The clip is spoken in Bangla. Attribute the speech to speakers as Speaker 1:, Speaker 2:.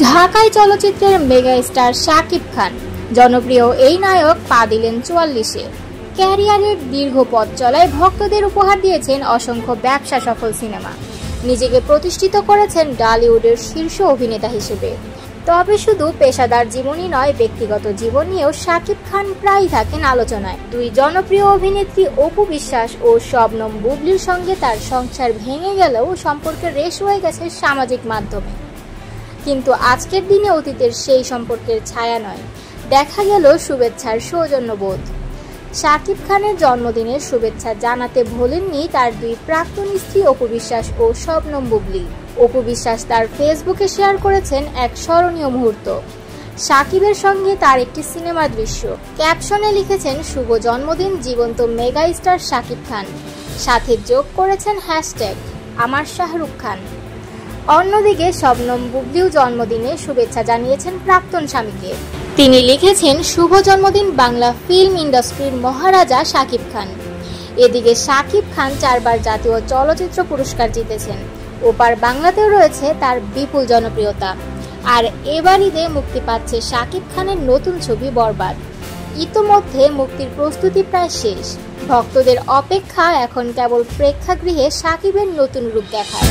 Speaker 1: ঢাকায় চলচ্চিত্রের মেগা স্টার শাকিব খান জনপ্রিয় এই নায়ক পা দিলেন ৪৪-এ। ক্যারিয়ারের দীর্ঘ পথ চলায় ভক্তদের উপহার দিয়েছেন অসংখ্য ব্যবসা সফল সিনেমা। নিজেকে প্রতিষ্ঠিত করেছেন টলিউডের শীর্ষ অভিনেতা হিসেবে। তবে শুধু পেশাদার জীবনই নয়, ব্যক্তিগত জীবন নিয়েও শাকিব খান প্রায়ই থাকেন আলোচনায়। দুই জনপ্রিয় অভিনেত্রী অপু বিশ্বাস ও শবনম বুবলির সঙ্গে তার সংসার ভেঙে গেলেও সম্পর্কের রেশ হয়ে গেছে সামাজিক মাধ্যমে। কিন্তু আজকের দিনে অতীতের সেই সম্পর্কের ছায়া নয়, দেখা গেল শুভেচ্ছার সৌজন্যবোধ। শাকিব খানের জন্মদিনের শুভেচ্ছা জানাতে ভোলেননি তার দুই প্রাক্তন স্ত্রী অপু বিশ্বাস ও শবনম বুবলি। অপু বিশ্বাস তার ফেসবুকে শেয়ার করেছেন এক স্মরণীয় মুহূর্ত, শাকিবের সঙ্গে তার একটি সিনেমার দৃশ্য। ক্যাপশনে লিখেছেন, শুভ জন্মদিন জীবন্ত মেগা স্টার শাকিব খান। সাথে যোগ করেছেন হ্যাশট্যাগ আমার শাহরুখ খান। অন্যদিকে শবনম বুবলিও জন্মদিনে শুভেচ্ছা জানিয়েছেন প্রাক্তন স্বামীকে। তিনি লিখেছেন, শুভ জন্মদিন বাংলা ফিল্ম ইন্ডাস্ট্রির মহারাজা শাকিব খান। এদিকে শাকিব খান 4 বার জাতীয় চলচ্চিত্র পুরস্কার জিতেছেন। ওপার বাংলাতেও রয়েছে তার বিপুল জনপ্রিয়তা। আর এবার ঈদে মুক্তি পাচ্ছে শাকিব খানের নতুন ছবি বরবাদ। ইতোমধ্যে মুক্তির প্রস্তুতি প্রায় শেষ। ভক্তদের অপেক্ষা এখন কেবল প্রেক্ষাগৃহে শাকিবের নতুন রূপ দেখার।